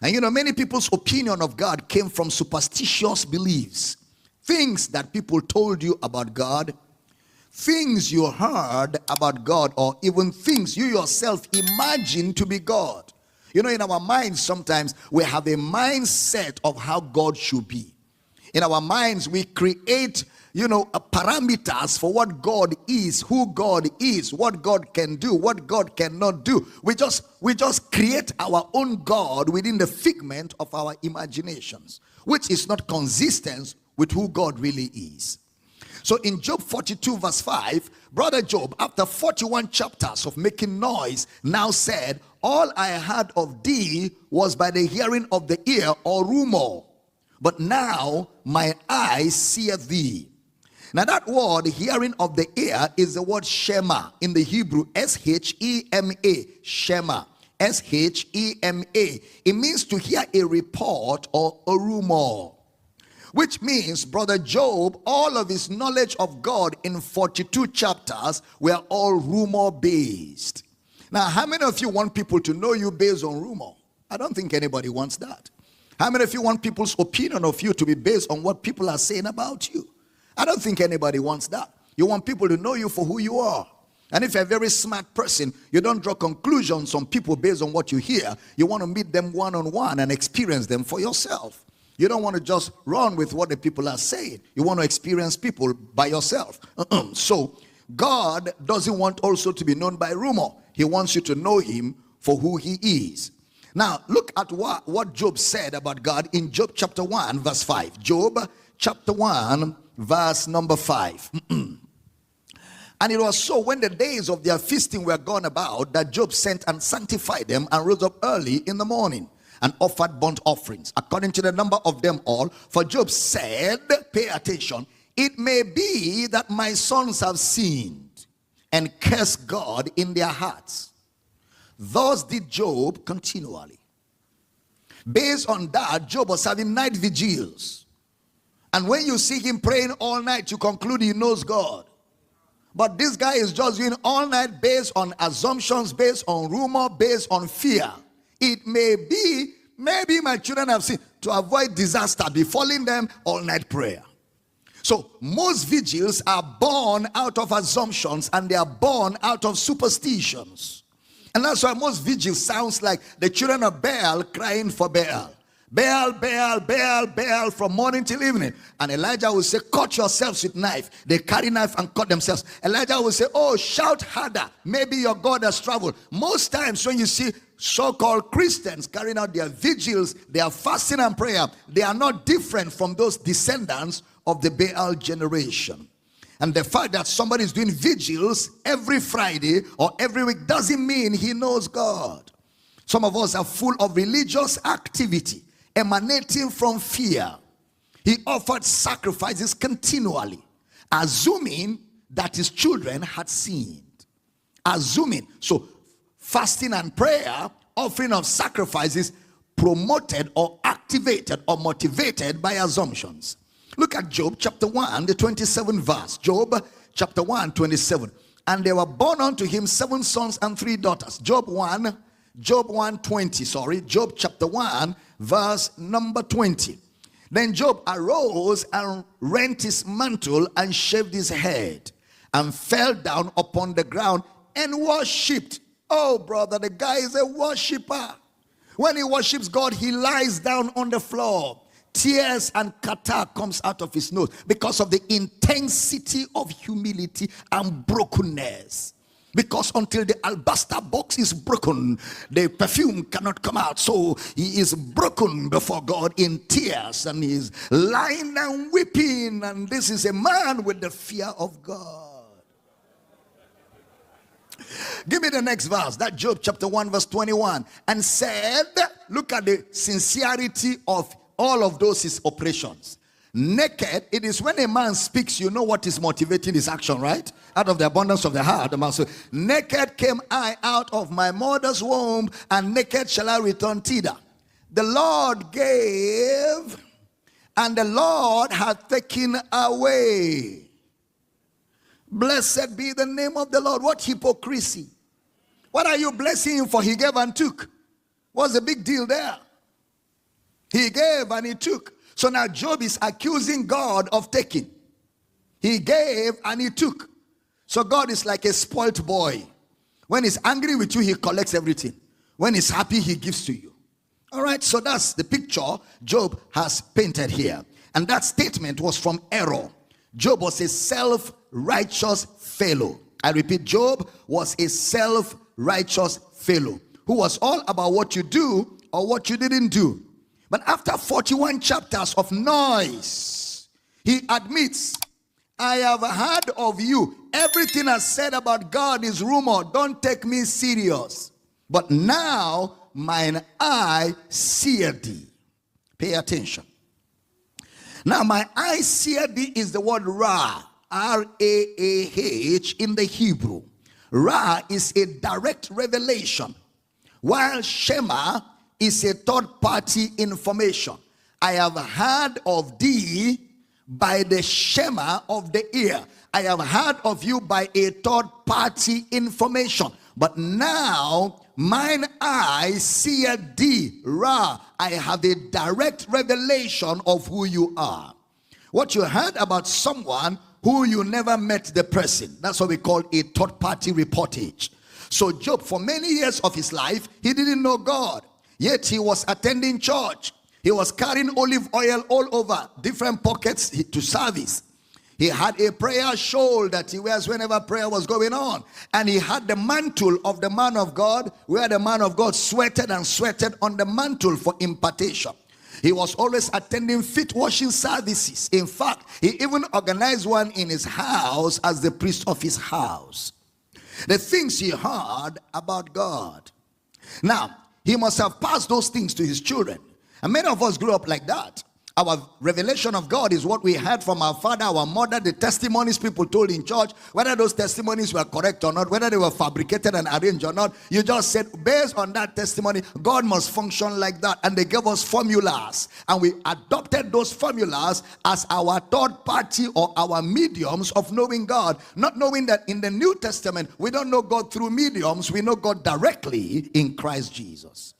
And you know, many people's opinion of God came from superstitious beliefs. Things that people told you about God, things you heard about God, or even things you yourself imagined to be God. You know, in our minds sometimes we have a mindset of how God should be. In our minds we create, you know, parameters for what God is, who God is, what God can do, what God cannot do. We just create our own God within the figment of our imaginations, which is not consistent with who God really is. So in Job 42 verse 5, brother Job, after 41 chapters of making noise, now said, all I heard of thee was by the hearing of the ear or rumor, but now my eyes seeth thee. Now that word, hearing of the ear, is the word Shema in the Hebrew, S-H-E-M-A, Shema, S-H-E-M-A. It means to hear a report or a rumor, which means, brother Job, all of his knowledge of God in 42 chapters were all rumor based. Now, how many of you want people to know you based on rumor? I don't think anybody wants that. How many of you want people's opinion of you to be based on what people are saying about you? I don't think anybody wants that. You want people to know you for who you are. And if you're a very smart person, you don't draw conclusions on people based on what you hear. You want to meet them one-on-one and experience them for yourself. You don't want to just run with what the people are saying. You want to experience people by yourself. So God doesn't want also to be known by rumor. He wants you to know him for who he is. Now, look at what Job said about God in Job chapter 1 verse 5. Job chapter 1 verse number 5. And it was so, when the days of their feasting were gone about, that Job sent and sanctified them and rose up early in the morning and offered burnt offerings according to the number of them all. For Job said, pay attention, it may be that my sons have sinned and cursed God in their hearts. Thus did Job continually. Based on that, Job was having night vigils. And when you see him praying all night, you conclude he knows God. But this guy is just doing all night based on assumptions, based on rumor, based on fear. It may be, maybe my children have seen, to avoid disaster befalling them, all night prayer. So most vigils are born out of assumptions, and they are born out of superstitions. And that's why most vigils sounds like the children of Baal crying for Baal. Baal, Baal, Baal, Baal from morning till evening. And Elijah will say, cut yourselves with knife. They carry knife and cut themselves. Elijah will say, oh, shout harder. Maybe your God has traveled. Most times when you see so-called Christians carrying out their vigils, their fasting and prayer, they are not different from those descendants of the Baal generation. And the fact that somebody is doing vigils every Friday or every week doesn't mean he knows God. Some of us are full of religious activity emanating from fear. He offered sacrifices continually, assuming that his children had sinned. Assuming. So fasting and prayer, offering of sacrifices, promoted or activated or motivated by assumptions. Look at Job chapter 1, the 27th verse. Job chapter 1, 27. And there were born unto him 7 sons and 3 daughters. Job 1:20, sorry. Job chapter 1, verse number 20. Then Job arose and rent his mantle and shaved his head and fell down upon the ground and worshipped. Oh, brother, the guy is a worshiper. When he worships God, he lies down on the floor. Tears and catarrh comes out of his nose because of the intensity of humility and brokenness. Because until the alabaster box is broken, the perfume cannot come out. So he is broken before God in tears, and he is lying down weeping. And this is a man with the fear of God. Give me the next verse. That Job chapter 1 verse 21. And said, look at the sincerity of all of those his operations. Naked, it is when a man speaks, you know what is motivating his action, right? Out of the abundance of the heart, the mouth says, naked came I out of my mother's womb, and naked shall I return thither. The Lord gave, and the Lord hath taken away. Blessed be the name of the Lord. What hypocrisy. What are you blessing him for? He gave and took. What's the big deal there? He gave and he took. So now Job is accusing God of taking. He gave and he took. So God is like a spoilt boy. When he's angry with you, he collects everything. When he's happy, he gives to you. All right, so that's the picture Job has painted here. And that statement was from error. Job was a self-righteous fellow. I repeat, Job was a self-righteous fellow who was all about what you do or what you didn't do. But after 41 chapters of noise, he admits, I have heard of you. Everything I said about God is rumor. Don't take me serious. But now mine eye seeth thee. Pay attention. Now my eye seeth thee is the word Ra. R-A-A-H in the Hebrew. Ra is a direct revelation, while Shema is a third-party information. I have heard of thee by the Shema of the ear. I have heard of you by a third-party information. But now mine eye seeth thee, Ra. I have a direct revelation of who you are. What you heard about someone who you never met the person, that's what we call a third-party reportage. So Job, for many years of his life, he didn't know God. Yet he was attending church. He was carrying olive oil all over, different pockets to service. He had a prayer shawl that he wears whenever prayer was going on. And he had the mantle of the man of God, where the man of God sweated and sweated on the mantle for impartation. He was always attending feet washing services. In fact, he even organized one in his house as the priest of his house. The things he heard about God. Now, he must have passed those things to his children. And many of us grew up like that. Our revelation of God is what we heard from our father, our mother, the testimonies people told in church. Whether those testimonies were correct or not, whether they were fabricated and arranged or not, you just said, based on that testimony, God must function like that. And they gave us formulas. And we adopted those formulas as our third party or our mediums of knowing God. Not knowing that in the New Testament, we don't know God through mediums. We know God directly in Christ Jesus.